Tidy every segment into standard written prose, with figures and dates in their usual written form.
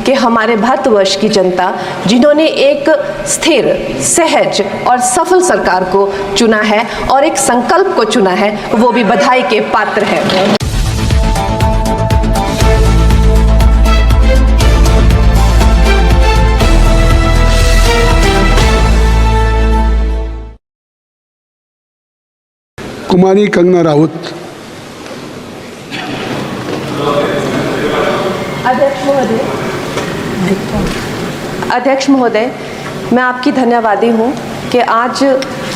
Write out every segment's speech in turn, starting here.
कि हमारे भारतवर्ष की जनता जिन्होंने एक स्थिर, सहज और सफल सरकार को चुना है और एक संकल्प को चुना है, वो भी बधाई के पात्र है। कुमारी कंगना राउत। अध्यक्ष महोदय, मैं आपकी धन्यवादी हूँ कि आज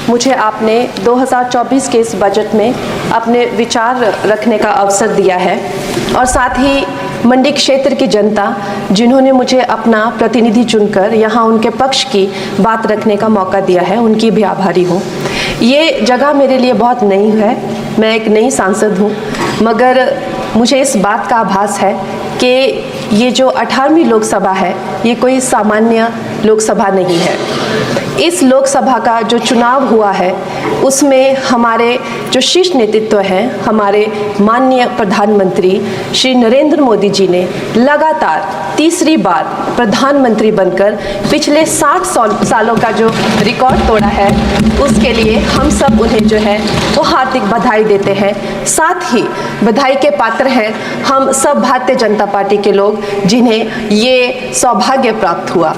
मुझे आपने 2024 के इस बजट में अपने विचार रखने का अवसर दिया है और साथ ही मंडी क्षेत्र की जनता जिन्होंने मुझे अपना प्रतिनिधि चुनकर यहाँ उनके पक्ष की बात रखने का मौका दिया है, उनकी भी आभारी हूँ। ये जगह मेरे लिए बहुत नई है, मैं एक नई सांसद हूँ, मगर मुझे इस बात का आभास है कि ये जो 18वीं लोकसभा है ये कोई सामान्य लोकसभा नहीं है। इस लोकसभा का जो चुनाव हुआ है उसमें हमारे जो शीर्ष नेतृत्व हैं, हमारे माननीय प्रधानमंत्री श्री नरेंद्र मोदी जी ने लगातार तीसरी बार प्रधानमंत्री बनकर पिछले 60 सालों का जो रिकॉर्ड तोड़ा है, उसके लिए हम सब उन्हें जो है वो हार्दिक बधाई देते हैं। साथ ही बधाई के पात्र हैं हम सब भारतीय जनता पार्टी के लोग जिन्हें ये सौभाग्य प्राप्त हुआ।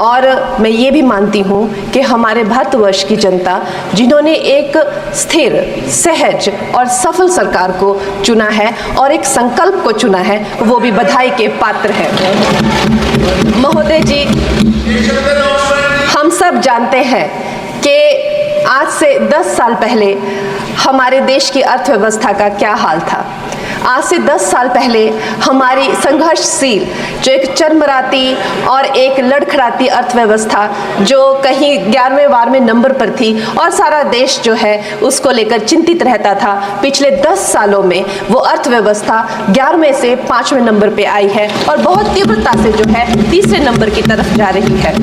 और मैं ये भी मानती हूँ कि हमारे भारतवर्ष की जनता जिन्होंने एक स्थिर, सहज और सफल सरकार को चुना है और एक संकल्प को चुना है, वो भी बधाई के पात्र है। महोदय जी, हम सब जानते हैं कि आज से 10 साल पहले हमारे देश की अर्थव्यवस्था का क्या हाल था। आज से 10 साल पहले हमारी संघर्षशील, जो एक चरमराती और एक लड़खड़ाती अर्थव्यवस्था जो कहीं 11वें-12वें नंबर पर थी और सारा देश जो है उसको लेकर चिंतित रहता था, पिछले 10 सालों में वो अर्थव्यवस्था 11वें से 5वें नंबर पे आई है और बहुत तीव्रता से जो है तीसरे नंबर की तरफ जा रही है।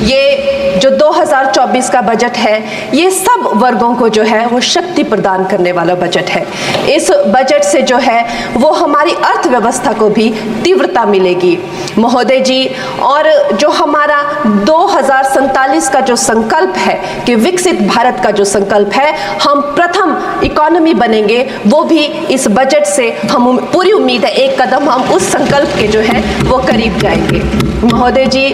ये जो 2024 का बजट है ये सब वर्गों को जो है वो शक्ति प्रदान करने वाला बजट है। इस बजट से जो है वो हमारी अर्थव्यवस्था को भी तीव्रता मिलेगी महोदय जी। और जो हमारा 2047 का जो संकल्प है कि विकसित भारत का जो संकल्प है, हम प्रथम इकोनॉमी बनेंगे, वो भी इस बजट से हम पूरी उम्मीद है एक कदम हम उस संकल्प के जो है वो करीब जाएंगे। महोदय जी,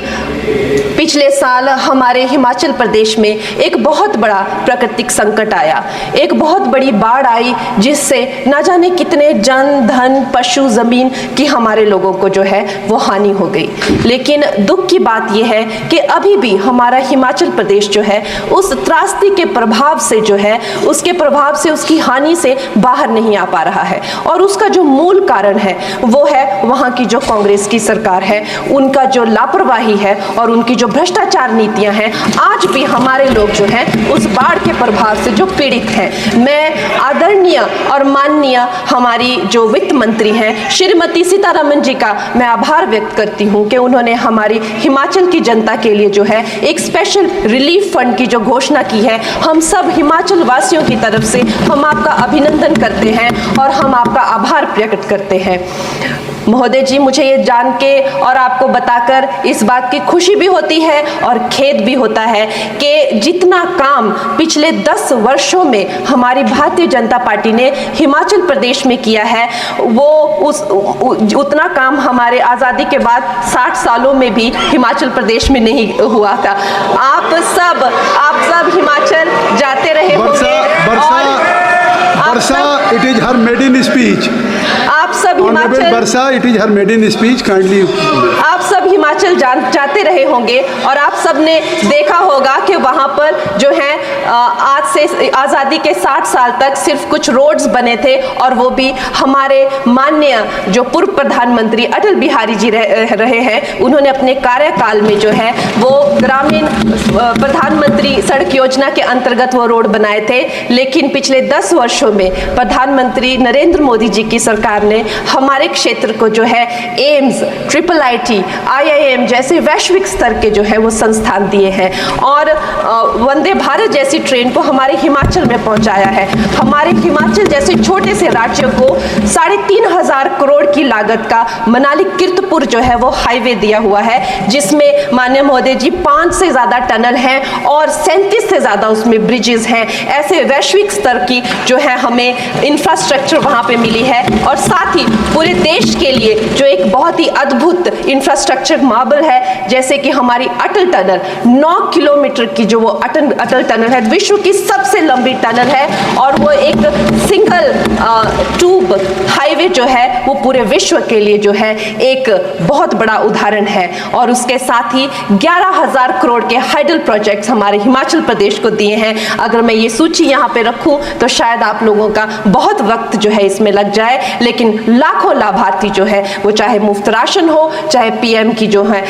पिछले साल हमारे हिमाचल प्रदेश में एक बहुत बड़ा प्राकृतिक संकट आया, एक बहुत बड़ी बाढ़ आई जिससे ना जाने कितने जन, धन, पशु, जमीन की हमारे लोगों को जो है वो हानि हो गई। लेकिन दुख की बात यह है कि अभी भी हमारा हिमाचल प्रदेश जो है उस त्रासदी के प्रभाव से जो है उसके प्रभाव से, उसकी हानि से बाहर नहीं आ पा रहा है। और उसका जो मूल कारण है वो है वहाँ की जो कांग्रेस की सरकार है, उनका जो लापरवाही है और उनकी जो भ्रष्टाचार नीतियां हैं। आज भी हमारे लोग जो हैं उस बाढ़ के प्रभाव से जो पीड़ित हैं। मैं आदरणीय और माननीय हमारी जो वित्त मंत्री हैं श्रीमती सीतारमण जी का मैं आभार व्यक्त करती हूं कि उन्होंने हमारी हिमाचल की जनता के लिए जो है एक स्पेशल रिलीफ फंड की जो घोषणा की है। हम सब हिमाचल वासियों की तरफ से हम आपका अभिनंदन करते हैं और हम आपका आभार प्रकट करते हैं। महोदय जी, मुझे ये जान के और आपको बताकर इस बात की खुशी भी होती है और खेद भी होता है कि जितना काम पिछले 10 वर्षों में हमारी भारतीय जनता पार्टी ने हिमाचल प्रदेश में किया है, वो उतना काम हमारे आज़ादी के बाद 60 सालों में भी हिमाचल प्रदेश में नहीं हुआ था। आप सब हिमाचल जाते रहे होंगे। वर्षा, it is her maiden speech. आप सब हिमाचल, वर्षा, it is her maiden speech. Kindly. आप सब हिमाचल जाते रहे होंगे और आप सब ने देखा होगा कि वहाँ पर जो है आज से आज़ादी के 60 साल तक सिर्फ कुछ रोड्स बने थे और वो भी हमारे माननीय जो पूर्व प्रधानमंत्री अटल बिहारी जी रहे हैं, उन्होंने अपने कार्यकाल में जो है वो ग्रामीण प्रधानमंत्री सड़क योजना के अंतर्गत वो रोड बनाए थे। लेकिन पिछले 10 वर्षों में में प्रधानमंत्री नरेंद्र मोदी जी की सरकार ने हमारे क्षेत्र को जो है एम्स, IIT, IIM जैसे वैश्विक स्तर के जो है वो संस्थान दिए हैं और वंदे भारत जैसी ट्रेन को हमारे हिमाचल में पहुंचाया है। हमारे हिमाचल जैसे छोटे से राज्य को 3,500 करोड़ की लागत का मनाली कीर्तपुर जो है वो हाईवे दिया हुआ है, जिसमें माननीय महोदय जी 5 से ज़्यादा टनल हैं और 37 से ज़्यादा उसमें ब्रिजेस हैं। ऐसे वैश्विक स्तर की जो है हमें इंफ्रास्ट्रक्चर वहाँ पे मिली है और साथ ही पूरे देश के लिए जो एक बहुत ही अद्भुत इंफ्रास्ट्रक्चर मार्बल है, जैसे कि हमारी अटल टनल 9 किलोमीटर की जो वो अटल टनल है, विश्व की सबसे लंबी टनल है और वो एक सिंगल ट्यूब हाईवे जो है वो पूरे विश्व के लिए जो है एक बहुत बड़ा उदाहरण है। और उसके साथ ही 11,000 करोड़ के हाइडल प्रोजेक्ट्स हमारे हिमाचल प्रदेश को दिए हैं। अगर मैं ये सूची यहाँ पे रखूँ तो शायद आप लोगों का बहुत वक्त जो है इसमें लग जाए, लेकिन लाखों लाभार्थी जो है वो चाहे मुफ्त राशन हो, चाहे PM की जो है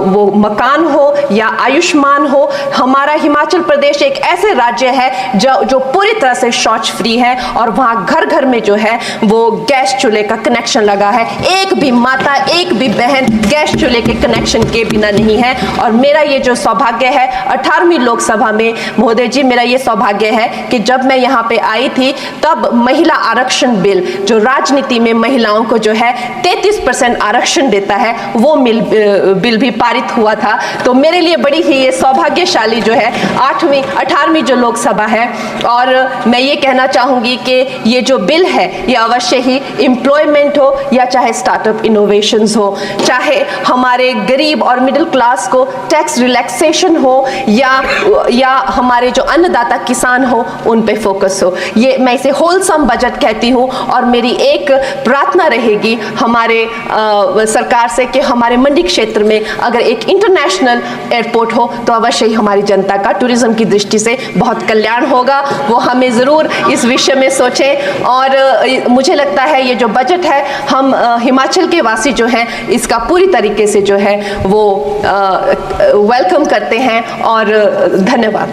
वो मकान हो या आयुष्मान हो, हमारा हिमाचल प्रदेश एक ऐसे राज्य है जो पूरी तरह से शौच फ्री है और वहाँ घर घर में जो है वो गैस चूल्हे का कनेक्शन लगा है। एक भी माता, एक भी बहन गैस चूल्हे के कनेक्शन के बिना नहीं है। और मेरा ये जो सौभाग्य है 18वीं लोकसभा में महोदय जी, मेरा ये सौभाग्य है कि जब मैं यहाँ पे आई थी तब महिला आरक्षण बिल जो राजनीति में महिलाओं को जो है 33% आरक्षण देता है वो बिल भी पारित हुआ था। तो मेरे लिए बड़ी ही ये सौभाग्यशाली जो है 18वीं जो लोकसभा है। और मैं ये कहना चाहूँगी कि ये जो बिल है ये अवश्य ही एम्प्लॉयमेंट हो या चाहे स्टार्टअप इनोवेशंस हो, चाहे हमारे गरीब और मिडिल क्लास को टैक्स रिलैक्सेशन हो या हमारे जो अन्नदाता किसान हो उन पे फोकस हो। ये मैं इसे होलसम बजट कहती हूँ और मेरी एक प्रार्थना रहेगी हमारे सरकार से कि हमारे मंडी क्षेत्र में अगर एक इंटरनेशनल एयरपोर्ट हो तो अवश्य ही हमारी जनता का टूरिज्म की दृष्टि से बहुत कल्याण होगा। वो हमें ज़रूर इस विषय में सोचें और मुझे लगता है ये जो बजट है हम हिमाचल के वासी जो हैं इसका पूरी तरीके से जो है वो वेलकम करते हैं और धन्यवाद।